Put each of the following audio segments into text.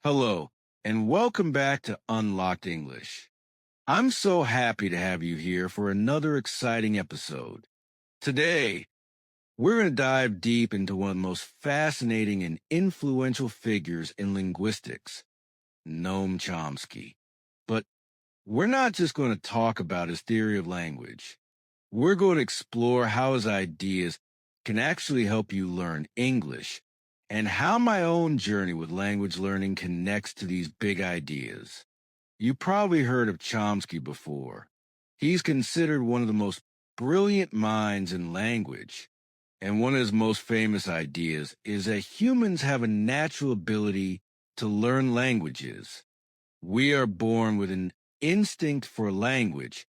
Hello, and welcome back to Unlocked English. I'm so happy to have you here for another exciting episode. Today, we're going to dive deep into one of the most fascinating and influential figures in linguistics, Noam Chomsky. But we're not just going to talk about his theory of language. We're going to explore how his ideas can actually help you learn English and how my own journey with language learning connects to these big ideas. You probably heard of Chomsky before. He's considered one of the most brilliant minds in language, and one of his most famous ideas is that humans have a natural ability to learn languages. We are born with an instinct for language,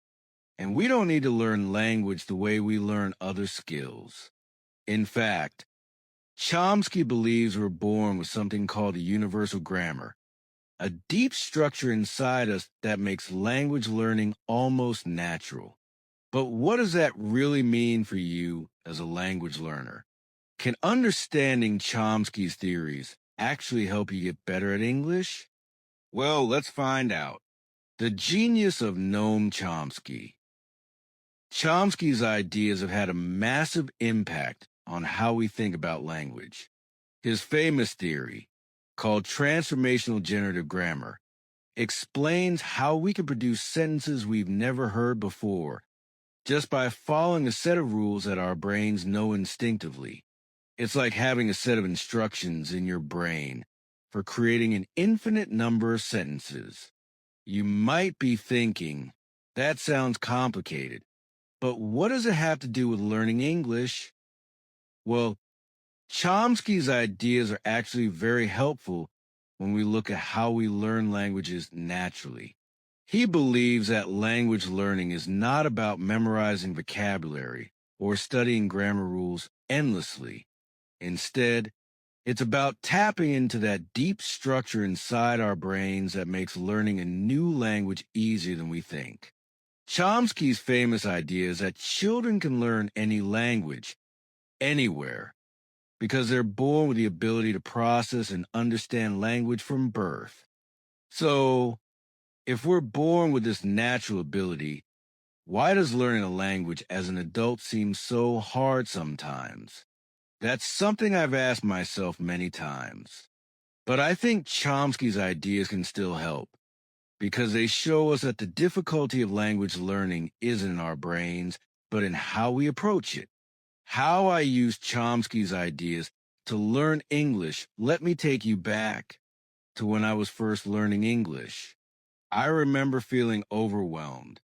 and we don't need to learn language the way we learn other skills. In fact, Chomsky believes we're born with something called a universal grammar, a deep structure inside us that makes language learning almost natural. But what does that really mean for you as a language learner? Can understanding Chomsky's theories actually help you get better at English? Well, let's find out. The genius of Noam Chomsky. Chomsky's ideas have had a massive impact on how we think about language. His famous theory, called transformational generative grammar, explains how we can produce sentences we've never heard before just by following a set of rules that our brains know instinctively. It's like having a set of instructions in your brain for creating an infinite number of sentences. You might be thinking, that sounds complicated, but what does it have to do with learning English? Well, Chomsky's ideas are actually very helpful when we look at how we learn languages naturally. He believes that language learning is not about memorizing vocabulary or studying grammar rules endlessly. Instead, it's about tapping into that deep structure inside our brains that makes learning a new language easier than we think. Chomsky's famous idea is that children can learn any language, anywhere, because they're born with the ability to process and understand language from birth. So, if we're born with this natural ability, why does learning a language as an adult seem so hard sometimes? That's something I've asked myself many times. But I think Chomsky's ideas can still help, because they show us that the difficulty of language learning isn't in our brains, but in how we approach it. How I use Chomsky's ideas to learn English, let me take you back to when I was first learning English. I remember feeling overwhelmed.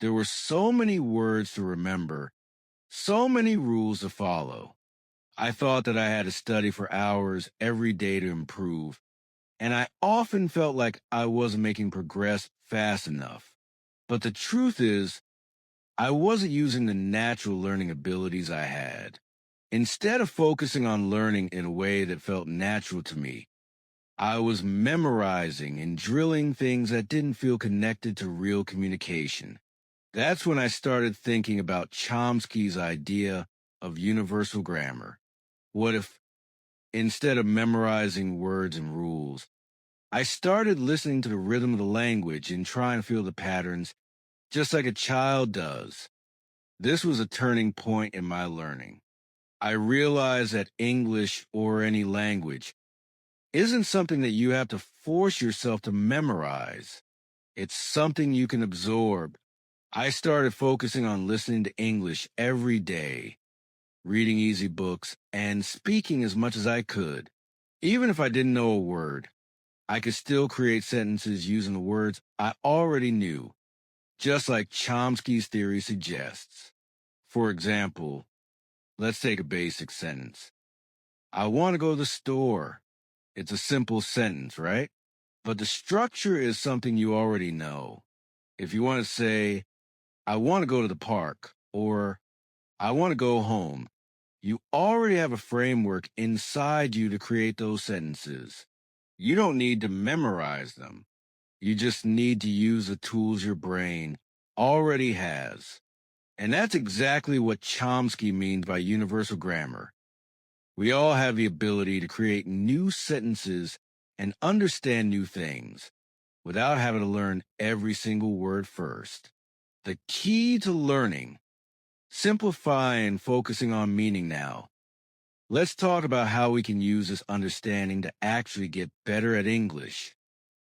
There were so many words to remember, so many rules to follow. I thought that I had to study for hours every day to improve, and I often felt like I wasn't making progress fast enough. But the truth is, I wasn't using the natural learning abilities I had. Instead of focusing on learning in a way that felt natural to me, I was memorizing and drilling things that didn't feel connected to real communication. That's when I started thinking about Chomsky's idea of universal grammar. What if, instead of memorizing words and rules, I started listening to the rhythm of the language and trying to feel the patterns just like a child does? This was a turning point in my learning. I realized that English, or any language, isn't something that you have to force yourself to memorize. It's something you can absorb. I started focusing on listening to English every day, reading easy books, and speaking as much as I could. Even if I didn't know a word, I could still create sentences using the words I already knew, just like Chomsky's theory suggests. For example, let's take a basic sentence. I want to go to the store. It's a simple sentence, right? But the structure is something you already know. If you want to say, I want to go to the park, or I want to go home, you already have a framework inside you to create those sentences. You don't need to memorize them. You just need to use the tools your brain already has. And that's exactly what Chomsky means by universal grammar. We all have the ability to create new sentences and understand new things without having to learn every single word first. The key to learning: simplify and focusing on meaning now. Let's talk about how we can use this understanding to actually get better at English.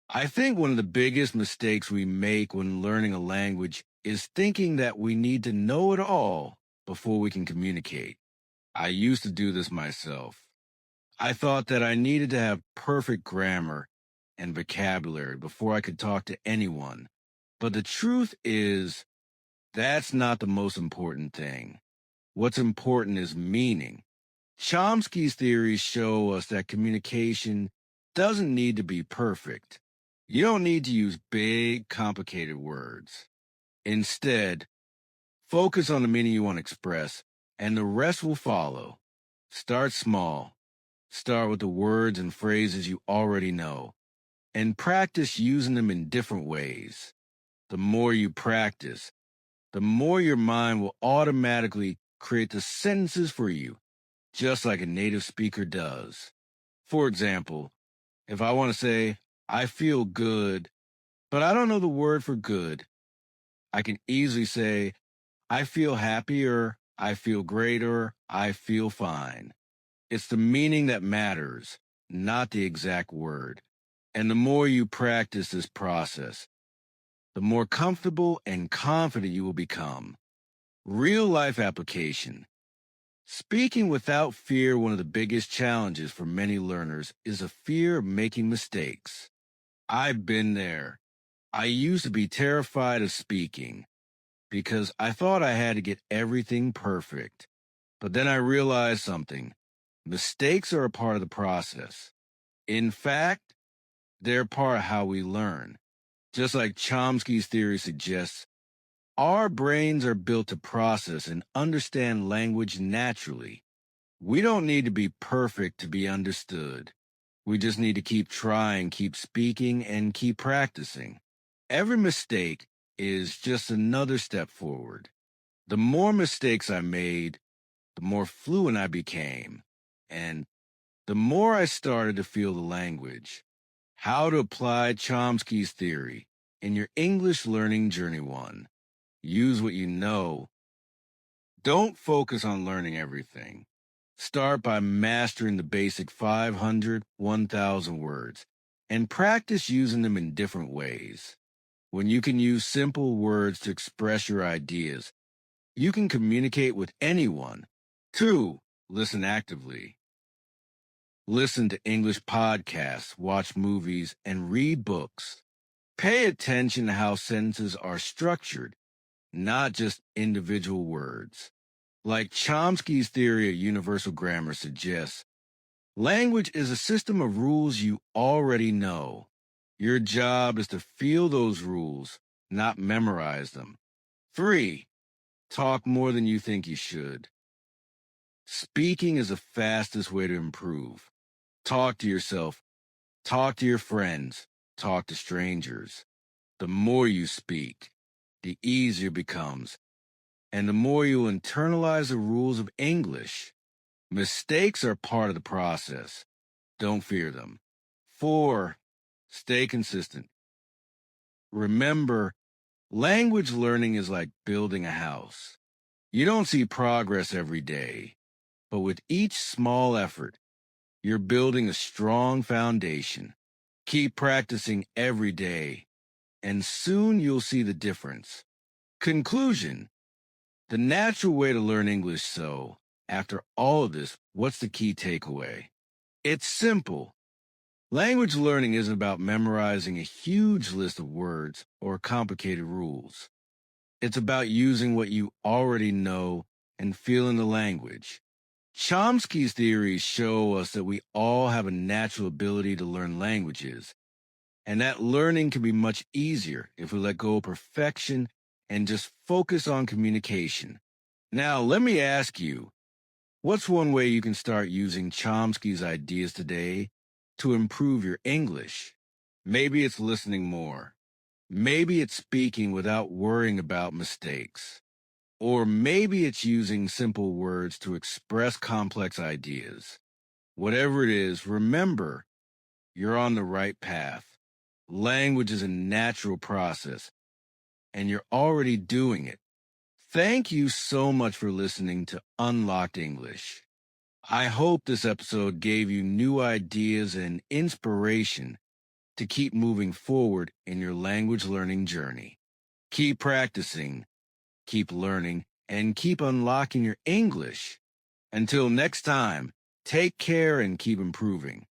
I think one of the biggest mistakes we make when learning a language is thinking that we need to know it all before we can communicate. I used to do this myself. I thought that I needed to have perfect grammar and vocabulary before I could talk to anyone. But the truth is, that's not the most important thing. What's important is meaning. Chomsky's theories show us that communication doesn't need to be perfect. You don't need to use big, complicated words. Instead, focus on the meaning you want to express, and the rest will follow. Start small. Start with the words and phrases you already know, and practice using them in different ways. The more you practice, the more your mind will automatically create the sentences for you, just like a native speaker does. For example, if I want to say, I feel good, but I don't know the word for good, I can easily say, I feel happy, or I feel great, or I feel fine. It's the meaning that matters, not the exact word. And the more you practice this process, the more comfortable and confident you will become. Real life application. Speaking without fear, one of the biggest challenges for many learners is a fear of making mistakes. I've been there. I used to be terrified of speaking because I thought I had to get everything perfect. But then I realized something. Mistakes are a part of the process. In fact, they're part of how we learn. Just like Chomsky's theory suggests, our brains are built to process and understand language naturally. We don't need to be perfect to be understood. We just need to keep trying, keep speaking, and keep practicing. Every mistake is just another step forward. The more mistakes I made, the more fluent I became, and the more I started to feel the language. How to apply Chomsky's theory in your English learning journey 1. Use what you know. Don't focus on learning everything. Start by mastering the basic 500, 1,000 words and practice using them in different ways. When you can use simple words to express your ideas, you can communicate with anyone. 2. Listen actively. Listen to English podcasts, watch movies, and read books. Pay attention to how sentences are structured, not just individual words. Like Chomsky's theory of universal grammar suggests, language is a system of rules you already know. Your job is to feel those rules, not memorize them. 3. Talk more than you think you should. Speaking is the fastest way to improve. Talk to yourself, talk to your friends, talk to strangers. The more you speak, the easier it becomes, and the more you internalize the rules of English. Mistakes are part of the process. Don't fear them. 4. Stay consistent. Remember, language learning is like building a house. You don't see progress every day, but with each small effort, you're building a strong foundation. Keep practicing every day, and soon you'll see the difference. Conclusion: the natural way to learn English. So, after all of this, what's the key takeaway? It's simple. Language learning isn't about memorizing a huge list of words or complicated rules. It's about using what you already know and feeling the language. Chomsky's theories show us that we all have a natural ability to learn languages, and that learning can be much easier if we let go of perfection and just focus on communication. Now, let me ask you, what's one way you can start using Chomsky's ideas today to improve your English? Maybe it's listening more. Maybe it's speaking without worrying about mistakes. Or maybe it's using simple words to express complex ideas. Whatever it is, remember, you're on the right path. Language is a natural process, and you're already doing it. Thank you so much for listening to Unlocked English. I hope this episode gave you new ideas and inspiration to keep moving forward in your language learning journey. Keep practicing, keep learning, and keep unlocking your English. Until next time, take care and keep improving.